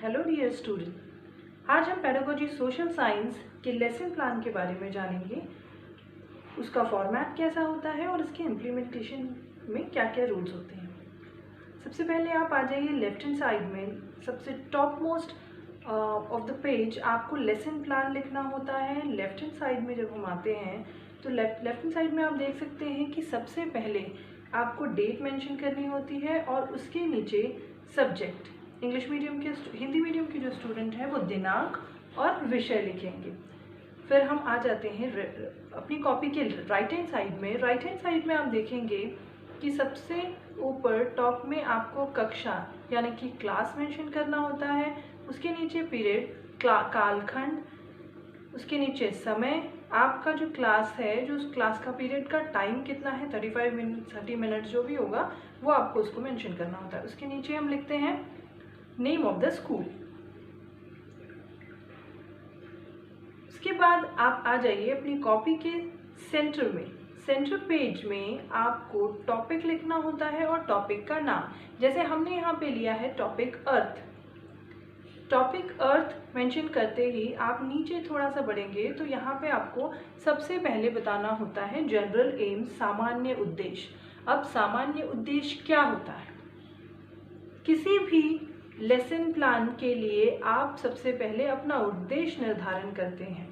Hello dear student, आज हम pedagogy social science के लेसन प्लान के बारे में जानेंगे। उसका फॉर्मेट कैसा होता है और इसके इम्प्लीमेंटेशन में क्या क्या रूल्स होते हैं। सबसे पहले आप आ जाइए लेफ्ट हैंड साइड में, सबसे top most of the page आपको लेसन प्लान लिखना होता है। लेफ्ट हैंड साइड में जब हम आते हैं तो लेफ्ट हैंड साइड में आप देख सकते हैं कि सबसे पहले आपको डेट मेंशन करनी होती है और उसके नीचे सब्जेक्ट, इंग्लिश मीडियम के हिंदी मीडियम के जो स्टूडेंट हैं वो दिनांक और विषय लिखेंगे। फिर हम आ जाते हैं अपनी कॉपी के राइट हैंड साइड में। राइट हैंड साइड में आप देखेंगे कि सबसे ऊपर टॉप में आपको कक्षा यानी कि क्लास मेंशन करना होता है, उसके नीचे पीरियड, कालखंड, उसके नीचे समय, आपका जो क्लास है, जो उस क्लास का पीरियड का टाइम कितना है, 35 मिनट 30 मिनट जो भी होगा वो आपको उसको मेंशन करना होता है। उसके नीचे हम लिखते हैं नेम ऑफ द स्कूल। उसके बाद आप आ जाइए अपनी कॉपी के सेंटर में। सेंटर पेज में आपको टॉपिक लिखना होता है और टॉपिक का नाम, जैसे हमने यहाँ पे लिया है टॉपिक अर्थ। टॉपिक अर्थ मेंशन करते ही आप नीचे थोड़ा सा बढ़ेंगे तो यहाँ पे आपको सबसे पहले बताना होता है जनरल एम, सामान्य उद्देश्य। अब सामान्य उद्देश्य क्या होता है? किसी भी लेसन प्लान के लिए आप सबसे पहले अपना उद्देश्य निर्धारण करते हैं।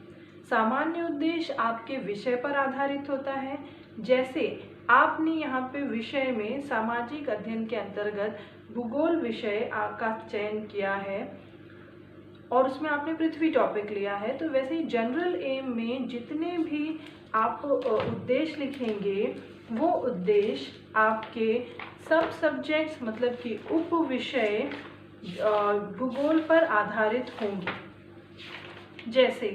सामान्य उद्देश्य आपके विषय पर आधारित होता है। जैसे आपने यहाँ पे विषय में सामाजिक अध्ययन के अंतर्गत भूगोल विषय का चयन किया है और उसमें आपने पृथ्वी टॉपिक लिया है, तो वैसे ही जनरल एम में जितने भी आप उद्देश्य लिखेंगे वो उद्देश्य आपके सब सब्जेक्ट्स मतलब कि उप विषय भूगोल पर आधारित होंगे। जैसे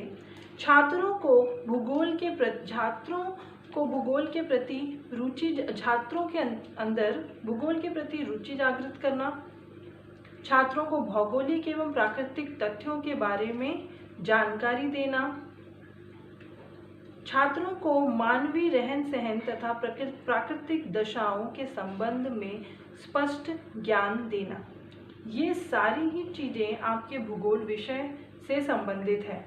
छात्रों को भूगोल के प्रति रुचि, छात्रों के अंदर भूगोल के प्रति रुचि जागृत करना, छात्रों को भौगोलिक एवं प्राकृतिक तथ्यों के बारे में जानकारी देना, छात्रों को मानवीय रहन सहन तथा प्राकृतिक दशाओं के संबंध में स्पष्ट ज्ञान देना। ये सारी ही चीज़ें आपके भूगोल विषय से संबंधित है।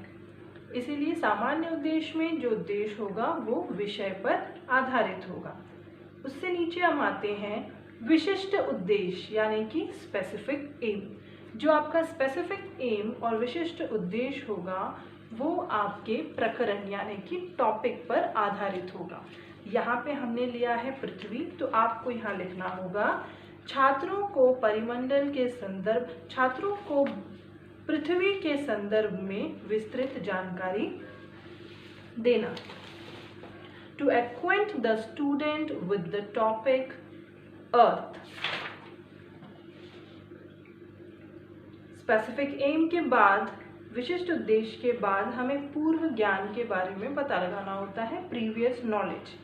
इसीलिए सामान्य उद्देश्य में जो उद्देश्य होगा वो विषय पर आधारित होगा। उससे नीचे हम आते हैं विशिष्ट उद्देश्य यानी कि स्पेसिफिक एम। जो आपका स्पेसिफिक एम और विशिष्ट उद्देश्य होगा वो आपके प्रकरण यानी कि टॉपिक पर आधारित होगा। यहाँ पे हमने लिया है पृथ्वी, तो आपको यहाँ लिखना होगा छात्रों को परिमंडल के संदर्भ, छात्रों को पृथ्वी के संदर्भ में विस्तृत जानकारी देना। To acquaint the student with the topic earth. Specific aim के बाद, विशिष्ट उद्देश्य के बाद हमें पूर्व ज्ञान के बारे में पता लगाना होता है, प्रीवियस नॉलेज।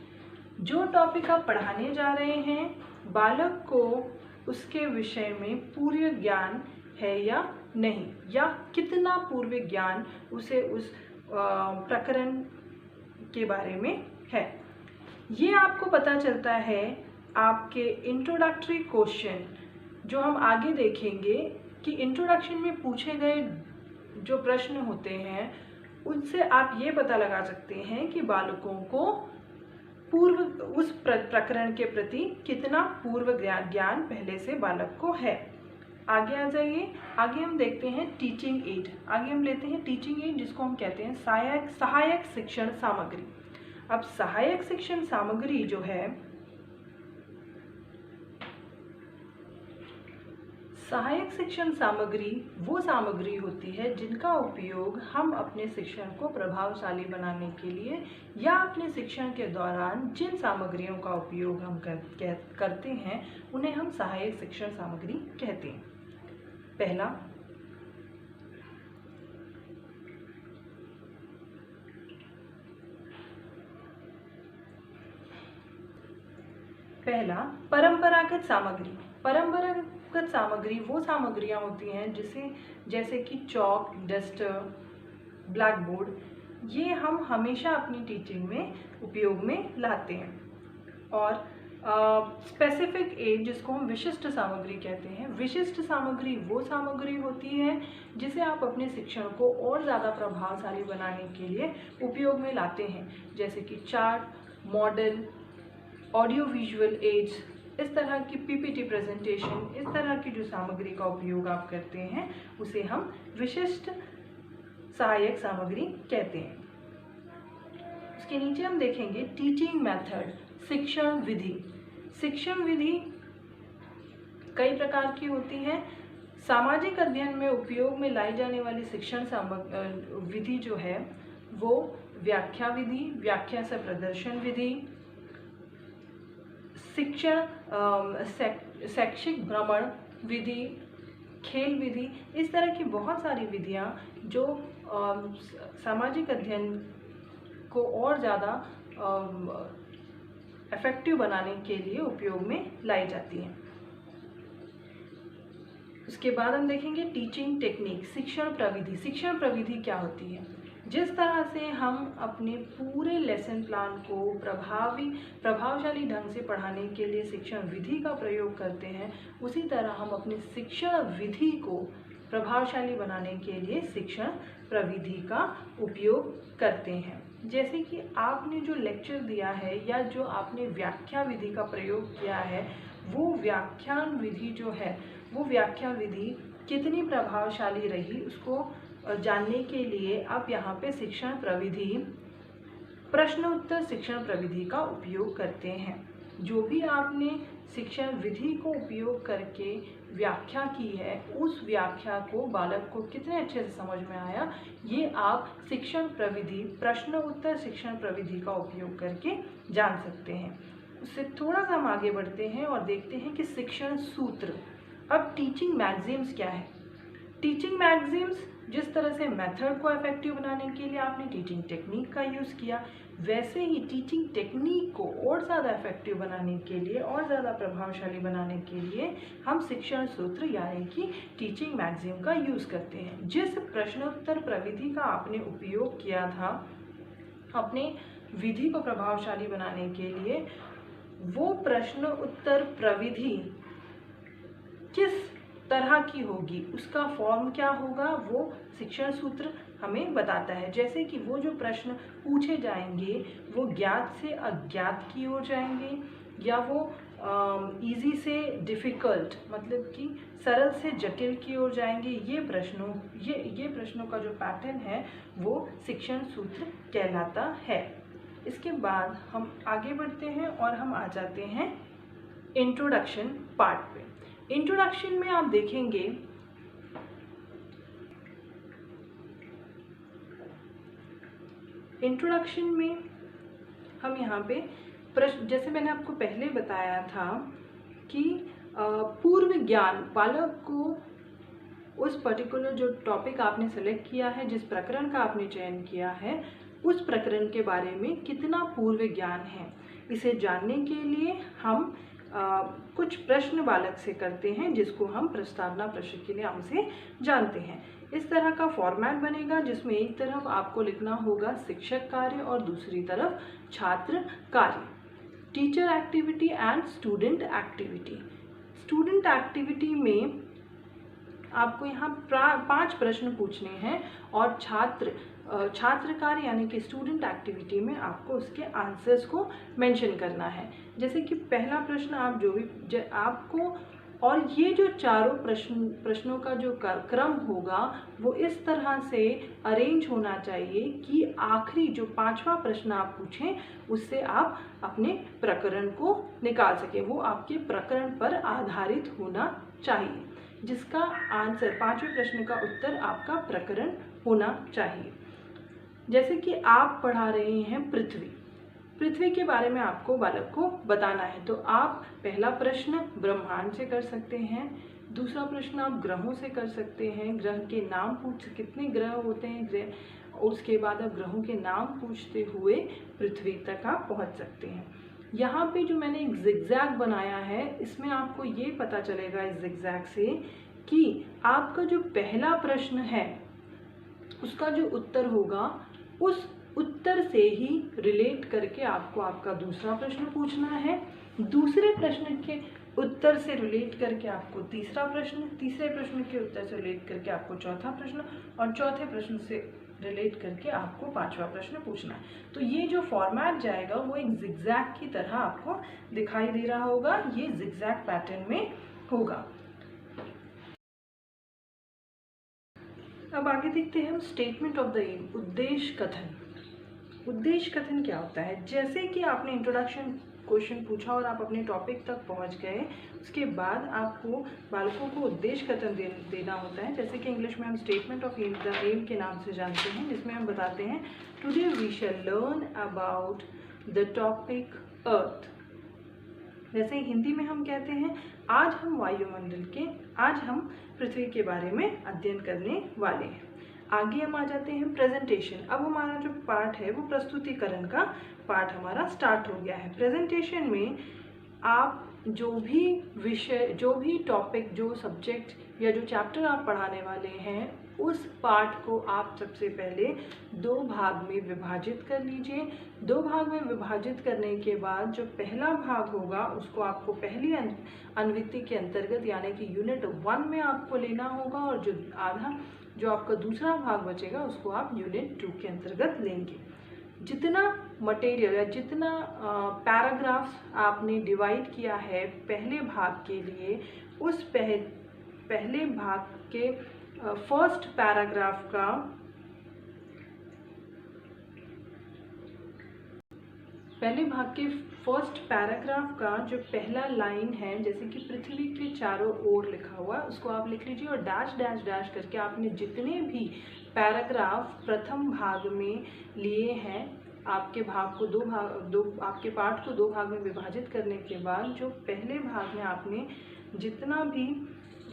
जो टॉपिक आप पढ़ाने जा रहे हैं बालक को उसके विषय में पूर्व ज्ञान है या नहीं, या कितना पूर्व ज्ञान उसे उस प्रकरण के बारे में है। ये आपको पता चलता है आपके इंट्रोडक्टरी क्वेश्चन, जो हम आगे देखेंगे कि इंट्रोडक्शन में पूछे गए जो प्रश्न होते हैं उनसे आप ये पता लगा सकते हैं कि बालकों को उस प्रकरण के प्रति कितना पूर्व ज्ञान पहले से बालक को है। आगे आ जाइए, आगे हम देखते हैं टीचिंग एड। आगे हम लेते हैं टीचिंग एड, जिसको हम कहते हैं सहायक शिक्षण सामग्री। अब सहायक शिक्षण सामग्री जो है, सहायक शिक्षण सामग्री वो सामग्री होती है जिनका उपयोग हम अपने शिक्षण को प्रभावशाली बनाने के लिए या अपने शिक्षण के दौरान जिन सामग्रियों का उपयोग हम करते हैं उन्हें हम सहायक शिक्षण सामग्री कहते हैं। पहला परंपरागत सामग्री। परंपरागत सामग्री वो सामग्रियां होती हैं जैसे कि चॉक, डस्टर, ब्लैक बोर्ड, ये हम हमेशा अपनी टीचिंग में उपयोग में लाते हैं। और स्पेसिफिक एड जिसको हम विशिष्ट सामग्री कहते हैं। विशिष्ट सामग्री वो सामग्री होती है जिसे आप अपने शिक्षण को और ज़्यादा प्रभावशाली बनाने के लिए उपयोग में लाते हैं, जैसे कि chart, model, audio visual aids, इस तरह की पीपीटी प्रेजेंटेशन, इस तरह की जो सामग्री का उपयोग आप करते हैं उसे हम विशिष्ट सहायक सामग्री कहते हैं। उसके नीचे हम देखेंगे टीचिंग मेथड, शिक्षण विधि। शिक्षण विधि कई प्रकार की होती हैं। सामाजिक अध्ययन में उपयोग में लाई जाने वाली शिक्षण विधि जो है वो व्याख्या विधि, व्याख्या से प्रदर्शन विधि, शिक्षण शैक्षिक भ्रमण विधि, खेल विधि, इस तरह की बहुत सारी विधियां जो सामाजिक अध्ययन को और ज़्यादा इफेक्टिव बनाने के लिए उपयोग में लाई जाती हैं। उसके बाद हम देखेंगे टीचिंग टेक्निक, शिक्षण प्रविधि। शिक्षण प्रविधि क्या होती है? जिस तरह से हम अपने पूरे लेसन प्लान को प्रभावशाली ढंग से पढ़ाने के लिए शिक्षण विधि का प्रयोग करते हैं, उसी तरह हम अपनी शिक्षण विधि को प्रभावशाली बनाने के लिए शिक्षण प्रविधि का उपयोग करते हैं। जैसे कि आपने जो लेक्चर दिया है या जो आपने व्याख्या विधि का प्रयोग किया है, वो व्याख्यान विधि जो है वो व्याख्या विधि कितनी प्रभावशाली रही उसको जानने के लिए आप यहाँ पे शिक्षण प्रविधि, प्रश्न उत्तर शिक्षण प्रविधि का उपयोग करते हैं। जो भी आपने शिक्षण विधि को उपयोग करके व्याख्या की है, उस व्याख्या को बालक को कितने अच्छे से समझ में आया, ये आप शिक्षण प्रविधि, प्रश्न उत्तर शिक्षण प्रविधि का उपयोग करके जान सकते हैं। उससे थोड़ा सा हम आगे बढ़ते हैं और देखते हैं कि शिक्षण सूत्र। अब टीचिंग मैगजीम्स क्या है? टीचिंग मैगजीम्स जिस तरह से मेथड को इफेक्टिव बनाने के लिए आपने टीचिंग टेक्निक का यूज़ किया, वैसे ही टीचिंग टेक्निक को और ज़्यादा इफेक्टिव बनाने के लिए और ज़्यादा प्रभावशाली बनाने के लिए हम शिक्षण सूत्र यानी कि टीचिंग मैगजीम का यूज़ करते हैं। जिस प्रश्नोत्तर प्रविधि का आपने उपयोग किया था अपने विधि को प्रभावशाली बनाने के लिए, वो प्रश्न उत्तर प्रविधि किस तरह की होगी, उसका फॉर्म क्या होगा, वो शिक्षण सूत्र हमें बताता है। जैसे कि वो जो प्रश्न पूछे जाएंगे वो ज्ञात से अज्ञात की ओर जाएंगे या वो इजी से डिफ़िकल्ट मतलब कि सरल से जटिल की ओर जाएंगे। ये प्रश्नों का जो पैटर्न है वो शिक्षण सूत्र कहलाता है। इसके बाद हम आगे बढ़ते हैं और हम आ जाते हैं इंट्रोडक्शन पार्ट पे। इंट्रोडक्शन में आप देखेंगे इंट्रोडक्शन में हम यहाँ पे प्रश्न, जैसे मैंने आपको पहले बताया था कि पूर्व ज्ञान बालक को उस पर्टिकुलर जो टॉपिक आपने सेलेक्ट किया है, जिस प्रकरण का आपने चयन किया है, उस प्रकरण के बारे में कितना पूर्व ज्ञान है, इसे जानने के लिए हम कुछ प्रश्न बालक से करते हैं जिसको हम प्रस्तावना प्रश्न के लिए हमसे जानते हैं। इस तरह का फॉर्मेट बनेगा जिसमें एक तरफ आपको लिखना होगा शिक्षक कार्य और दूसरी तरफ छात्र कार्य। Teacher activity and student activity. Student activity में आपको यहाँ 5 प्रश्न पूछने हैं और छात्र कार्य यानी कि स्टूडेंट एक्टिविटी में आपको उसके आंसर्स को मेंशन करना है। जैसे कि पहला प्रश्न आप जो भी आपको, और ये जो चारों प्रश्नों का जो क्रम होगा वो इस तरह से अरेंज होना चाहिए कि आखिरी जो 5वां प्रश्न आप पूछें उससे आप अपने प्रकरण को निकाल सकें। वो आपके प्रकरण पर आधारित होना चाहिए, जिसका आंसर 5वें प्रश्न का उत्तर आपका प्रकरण होना चाहिए। जैसे कि आप पढ़ा रहे हैं पृथ्वी के बारे में आपको बालक को बताना है, तो आप पहला प्रश्न ब्रह्मांड से कर सकते हैं, दूसरा प्रश्न आप ग्रहों से कर सकते हैं, ग्रह के नाम कितने ग्रह होते हैं ग्रह, उसके बाद आप ग्रहों के नाम पूछते हुए पृथ्वी तक आप पहुंच सकते हैं। यहाँ पे जो मैंने एक जिगजैग बनाया है, इसमें आपको ये पता चलेगा इस जिगजैग से कि आपका जो पहला प्रश्न है उसका जो उत्तर होगा उस उत्तर से ही रिलेट करके आपको आपका दूसरा प्रश्न पूछना है दूसरे प्रश्न के उत्तर से रिलेट करके आपको तीसरा प्रश्न, तीसरे प्रश्न के उत्तर से रिलेट करके आपको चौथा प्रश्न, और चौथे प्रश्न से रिलेट करके आपको पांचवा प्रश्न पूछना है। तो ये जो फॉर्मेट जाएगा वो एक जिगजैग की तरह आपको दिखाई दे रहा होगा, ये जिगजैग पैटर्न में होगा। अब आगे देखते हैं हम स्टेटमेंट ऑफ द एम, उद्देश्य कथन। उद्देश्य कथन क्या होता है? जैसे कि आपने इंट्रोडक्शन क्वेश्चन पूछा और आप अपने टॉपिक तक पहुंच गए, उसके बाद आपको बालकों को उद्देश्य कथन देना होता है, जैसे कि इंग्लिश में हम statement of aim the aim के नाम से जानते हैं, जिसमें हम बताते हैं today we shall learn about the topic earth. वैसे हिंदी में हम कहते हैं आज हम वायुमंडल के, आज हम पृथ्वी के बारे में अध्ययन करने वाले हैं। आगे हम आ जाते हैं प्रेजेंटेशन। अब हमारा जो पार्ट है वो प्रस्तुतिकरण का पार्ट हमारा स्टार्ट हो गया है। प्रेजेंटेशन में आप जो भी विषय, जो भी टॉपिक, जो सब्जेक्ट या जो चैप्टर आप पढ़ाने वाले हैं, उस पार्ट को आप सबसे पहले 2 भाग में विभाजित कर लीजिए। 2 भाग में विभाजित करने के बाद जो पहला भाग होगा उसको आपको पहली अनुवृत्ति के अंतर्गत यानी कि यूनिट 1 में आपको लेना होगा, और जो आपका दूसरा भाग बचेगा उसको आप यूनिट 2 के अंतर्गत लेंगे। जितना मटेरियल या जितना पैराग्राफ्स आपने डिवाइड किया है पहले भाग के लिए, उस पहले भाग के फर्स्ट पैराग्राफ का फर्स्ट पैराग्राफ का जो पहला लाइन है, जैसे कि पृथ्वी के चारों ओर लिखा हुआ, उसको आप लिख लीजिए और डैश डैश डैश करके आपने जितने भी पैराग्राफ प्रथम भाग में लिए हैं, आपके भाग को आपके पाठ को 2 भाग में विभाजित करने के बाद जो पहले भाग में आपने जितना भी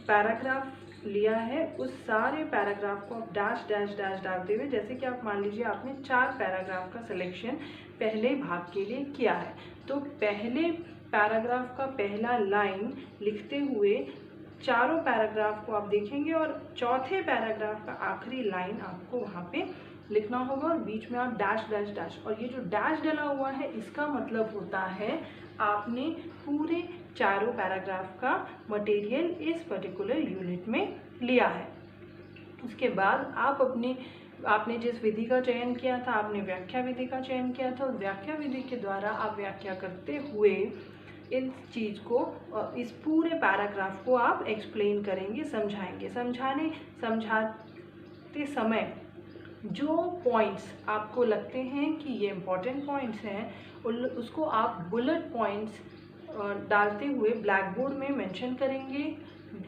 पैराग्राफ लिया है, उस सारे पैराग्राफ को आप डैश डैश डैश डालते हुए, जैसे कि आप मान लीजिए आपने 4 पैराग्राफ का सिलेक्शन पहले भाग के लिए किया है, तो पहले पैराग्राफ का पहला लाइन लिखते हुए चारों पैराग्राफ को आप देखेंगे और चौथे पैराग्राफ का आखिरी लाइन आपको वहाँ पे लिखना होगा, और बीच में आप डैश डैश डैश, और ये जो डैश डला हुआ है इसका मतलब होता है आपने पूरे चारों पैराग्राफ का मटेरियल इस पर्टिकुलर यूनिट में लिया है। उसके बाद आपने जिस विधि का चयन किया था, आपने व्याख्या विधि का चयन किया था, और व्याख्या विधि के द्वारा आप व्याख्या करते हुए इस चीज़ को, इस पूरे पैराग्राफ को आप एक्सप्लेन करेंगे, समझाएंगे। समझाते समय जो पॉइंट्स आपको लगते हैं कि ये इम्पॉर्टेंट पॉइंट्स हैं, उसको आप बुलेट पॉइंट्स डालते हुए ब्लैक बोर्ड में मेंशन करेंगे।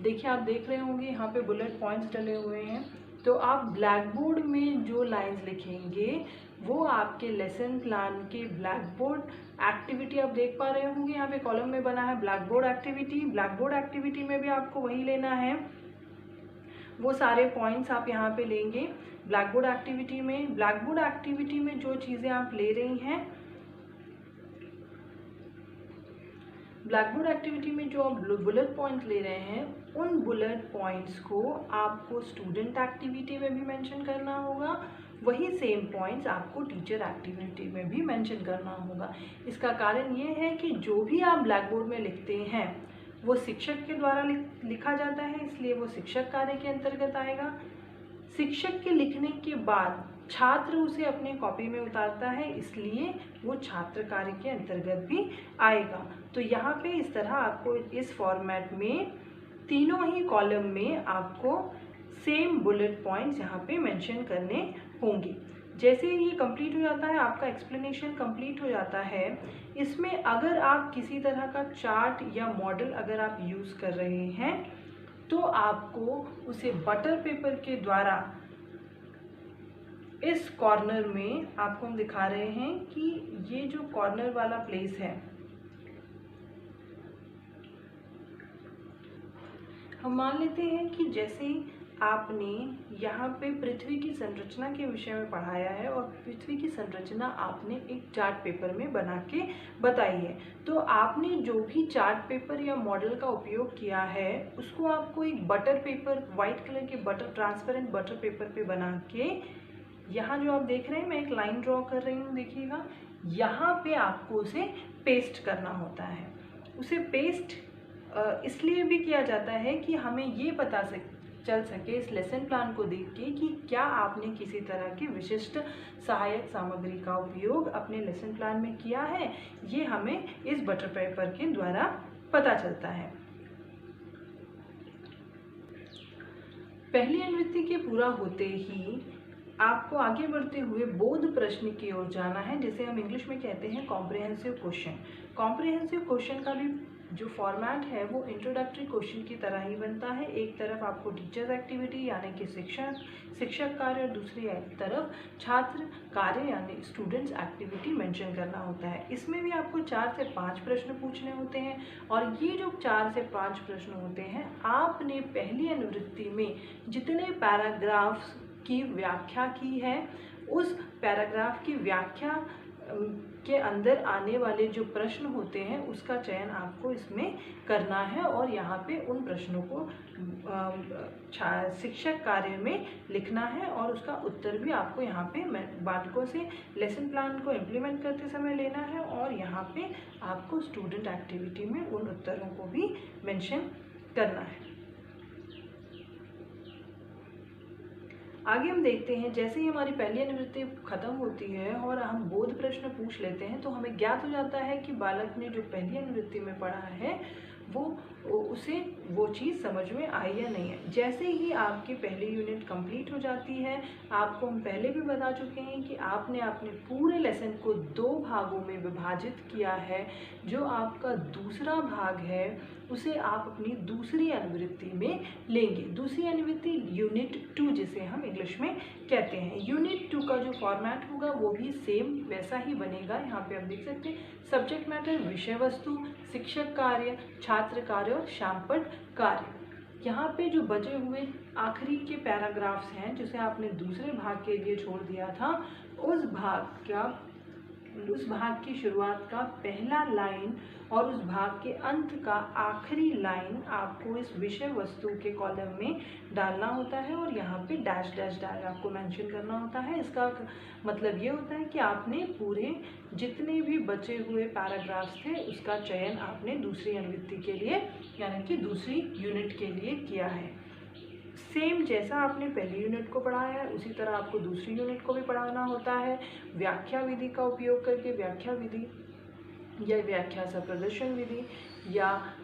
देखिए, आप देख रहे होंगे यहाँ पे बुलेट पॉइंट्स डले हुए हैं, तो आप ब्लैक बोर्ड में जो लाइंस लिखेंगे वो आपके लेसन प्लान के ब्लैक बोर्ड एक्टिविटी आप देख पा रहे होंगे, यहाँ पे कॉलम में बना है black board activity. Black board activity में भी आपको वही लेना है, वो सारे पॉइंट्स आप यहाँ पे लेंगे ब्लैक बोर्ड एक्टिविटी में। ब्लैक बोर्ड एक्टिविटी में जो चीज़ें आप ले रही हैं, ब्लैक बोर्ड एक्टिविटी में जो आप बुलेट पॉइंट ले रहे हैं, उन बुलेट पॉइंट्स को आपको स्टूडेंट एक्टिविटी में भी मेंशन करना होगा, वही सेम पॉइंट्स आपको टीचर एक्टिविटी में भी मेंशन करना होगा। इसका कारण ये है कि जो भी आप ब्लैक बोर्ड में लिखते हैं वो शिक्षक के द्वारा लिखा जाता है, इसलिए वो शिक्षक कार्य के अंतर्गत आएगा। शिक्षक के लिखने के बाद छात्र उसे अपने कॉपी में उतारता है, इसलिए वो छात्र कार्य के अंतर्गत भी आएगा। तो यहाँ पे इस तरह आपको इस फॉर्मेट में तीनों ही कॉलम में आपको सेम बुलेट पॉइंट्स यहाँ पे मेंशन करने होंगे। जैसे ये कंप्लीट हो जाता है, आपका एक्सप्लेनेशन कंप्लीट हो जाता है, इसमें अगर आप किसी तरह का चार्ट या मॉडल अगर आप यूज़ कर रहे हैं तो आपको उसे बटर पेपर के द्वारा इस कॉर्नर में आपको हम दिखा रहे हैं कि ये जो कॉर्नर वाला प्लेस है, हम मान लेते हैं कि जैसे आपने यहाँ पे पृथ्वी की संरचना के विषय में पढ़ाया है और पृथ्वी की संरचना आपने एक चार्ट पेपर में बना के बताई है, तो आपने जो भी चार्ट पेपर या मॉडल का उपयोग किया है उसको आपको एक बटर पेपर, वाइट कलर के ट्रांसपेरेंट बटर पेपर पे बना के, यहाँ जो आप देख रहे हैं मैं एक लाइन ड्रॉ कर रही हूँ, देखिएगा यहाँ पे आपको उसे पेस्ट करना होता है। उसे पेस्ट इसलिए भी किया जाता है कि हमें ये पता चल सके इस लेसन प्लान को देख के कि क्या आपने किसी तरह की विशिष्ट सहायक सामग्री का उपयोग अपने लेसन प्लान में किया है। ये हमें इस बटर पेपर के द्वारा पता चलता है। पहली अनुवृत्ति के पूरा होते ही आपको आगे बढ़ते हुए बोध प्रश्न की ओर जाना है, जिसे हम इंग्लिश में कहते हैं कॉम्प्रिहेंसिव क्वेश्चन। कॉम्प्रिहेंसिव क्वेश्चन का भी जो फॉर्मेट है वो इंट्रोडक्टरी क्वेश्चन की तरह ही बनता है। एक तरफ आपको टीचर्स एक्टिविटी यानी कि शिक्षक कार्य और दूसरी तरफ छात्र कार्य यानी स्टूडेंट्स एक्टिविटी मेंशन करना होता है। इसमें भी आपको 4 से 5 प्रश्न पूछने होते हैं और ये जो 4 से 5 प्रश्न होते हैं, आपने पहली अनुवृत्ति में जितने पैराग्राफ्स की व्याख्या की है उस पैराग्राफ की व्याख्या के अंदर आने वाले जो प्रश्न होते हैं उसका चयन आपको इसमें करना है और यहाँ पे उन प्रश्नों को शिक्षक कार्य में लिखना है और उसका उत्तर भी आपको यहाँ पे बालकों से लेसन प्लान को इम्प्लीमेंट करते समय लेना है और यहाँ पे आपको स्टूडेंट एक्टिविटी में उन उत्तरों को भी मेंशन करना है। आगे हम देखते हैं, जैसे ही हमारी पहली अनुवृत्ति खत्म होती है और हम बोध प्रश्न पूछ लेते हैं तो हमें ज्ञात हो जाता है कि बालक ने जो पहली अनुवृत्ति में पढ़ा है उसे वो चीज़ समझ में आई या नहीं है। जैसे ही आपकी पहली यूनिट कंप्लीट हो जाती है, आपको हम पहले भी बता चुके हैं कि आपने अपने पूरे लेसन को 2 भागों में विभाजित किया है। जो आपका दूसरा भाग है उसे आप अपनी दूसरी अनुवृत्ति में लेंगे। दूसरी अनुवृत्ति यूनिट 2 जिसे हम इंग्लिश में कहते हैं। यूनिट 2 का जो फॉर्मेट होगा वो भी सेम वैसा ही बनेगा। यहाँ पे आप देख सकते हैं सब्जेक्ट मैटर विषय वस्तु, शिक्षक कार्य, छात्र कार्य और शामपट कार्य। यहाँ पे जो बचे हुए आखिरी के पैराग्राफ्स हैं जिसे आपने दूसरे भाग के लिए छोड़ दिया था, उस भाग की शुरुआत का पहला लाइन और उस भाग के अंत का आखिरी लाइन आपको इस विषय वस्तु के कॉलम में डालना होता है और यहाँ पे डैश डैश डैश आपको मेंशन करना होता है। इसका मतलब ये होता है कि आपने पूरे जितने भी बचे हुए पैराग्राफ्स थे उसका चयन आपने दूसरी अनुवृत्ति के लिए यानी कि दूसरी यूनिट के लिए किया है। सेम जैसा आपने पहली यूनिट को पढ़ाया है उसी तरह आपको दूसरी यूनिट को भी पढ़ाना होता है। व्याख्या विधि का उपयोग करके व्याख्या विधि या व्याख्या सह प्रदर्शन विधि या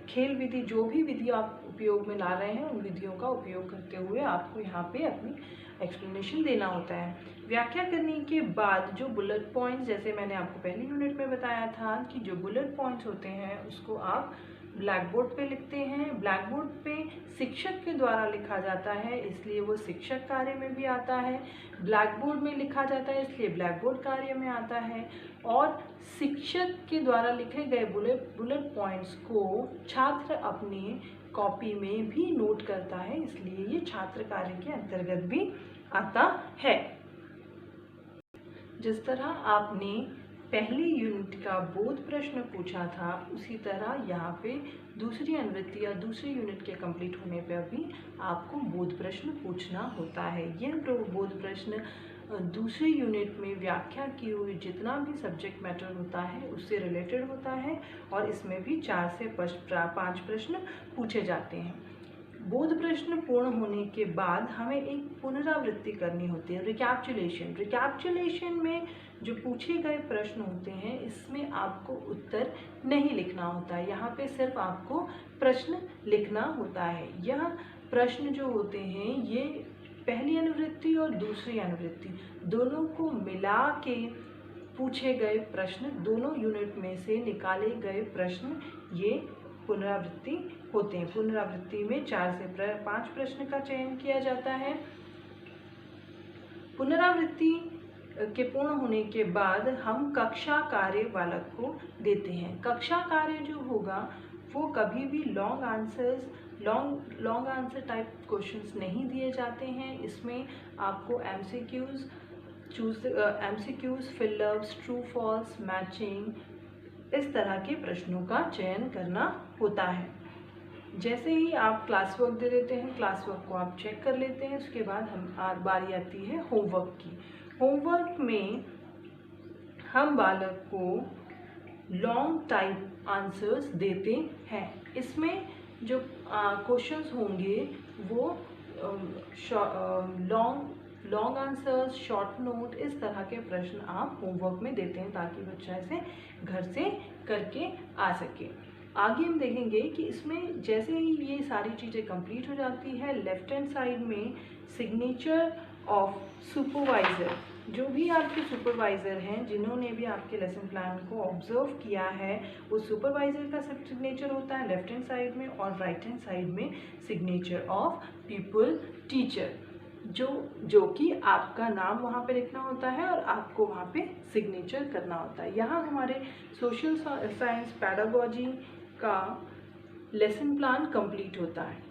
खेल विधि, जो भी विधि आप उपयोग में ला रहे हैं उन विधियों का उपयोग करते हुए आपको यहाँ पे अपनी एक्सप्लेनेशन देना होता है। व्याख्या करने के बाद जो बुलेट पॉइंट्स, जैसे मैंने आपको पहली यूनिट में बताया था कि जो बुलेट पॉइंट्स होते हैं उसको आप ब्लैक बोर्ड पे लिखते हैं। ब्लैक बोर्ड पे शिक्षक के द्वारा लिखा जाता है इसलिए वो शिक्षक कार्य में भी आता है। ब्लैक बोर्ड में लिखा जाता है इसलिए ब्लैक बोर्ड कार्य में आता है। और शिक्षक के द्वारा लिखे गए बुलेट पॉइंट्स को छात्र अपने कॉपी में भी नोट करता है इसलिए ये छात्र कार्य के अंतर्गत भी आता है। जिस तरह आपने पहली यूनिट का बोध प्रश्न पूछा था उसी तरह यहाँ पे दूसरी अनुवृत्ति या दूसरी यूनिट के कंप्लीट होने पर भी आपको बोध प्रश्न पूछना होता है। यह बोध प्रश्न दूसरी यूनिट में व्याख्या की हुई जितना भी सब्जेक्ट मैटर होता है उससे रिलेटेड होता है और इसमें भी 4 से 5 प्रश्न पूछे जाते हैं। बोध प्रश्न पूर्ण होने के बाद हमें एक पुनरावृत्ति करनी होती है, रिकैप्चुलेशन। रिकैप्चुलेशन में जो पूछे गए प्रश्न होते हैं इसमें आपको उत्तर नहीं लिखना होता है, यहाँ पे सिर्फ आपको प्रश्न लिखना होता है। यह प्रश्न जो होते हैं ये पहली अनुवृत्ति और दूसरी अनुवृत्ति दोनों को मिला के पूछे गए प्रश्न, दोनों यूनिट में से निकाले गए प्रश्न ये पुनरावृत्ति होते हैं। पुनरावृत्ति में 4 से 5 प्रश्न का चयन किया जाता है। पुनरावृत्ति के पूर्ण होने के बाद हम कक्षा कार्य बालक को देते हैं। कक्षा कार्य जो होगा वो कभी भी लॉन्ग आंसर टाइप क्वेश्चंस नहीं दिए जाते हैं। इसमें आपको MCQs, fill ups, true false, matching इस तरह के प्रश्नों का चयन करना होता है। जैसे ही आप क्लास वर्क दे देते हैं, क्लास वर्क को आप चेक कर लेते हैं, उसके बाद बारी आती है होमवर्क की। होमवर्क में हम बालक को लॉन्ग टाइप आंसर्स देते हैं। इसमें जो क्वेश्चंस होंगे वो लॉन्ग आंसर्स, शॉर्ट नोट, इस तरह के प्रश्न आप होमवर्क में देते हैं ताकि बच्चा इसे घर से करके आ सके। आगे हम देखेंगे कि इसमें जैसे ही ये सारी चीज़ें कंप्लीट हो जाती है, लेफ्ट हैंड साइड में सिग्नेचर ऑफ सुपरवाइज़र, जो भी आपके सुपरवाइज़र हैं जिन्होंने भी आपके लेसन प्लान को ऑब्जर्व किया है, वो सुपरवाइज़र का सिग्नेचर होता है लेफ्ट हैंड साइड में, और राइट हैंड साइड में सिग्नेचर ऑफ पीपल टीचर, जो कि आपका नाम वहाँ पे लिखना होता है और आपको वहाँ पे सिग्नेचर करना होता है। यहाँ हमारे सोशल साइंस पेडागोजी का लेसन प्लान कंप्लीट होता है।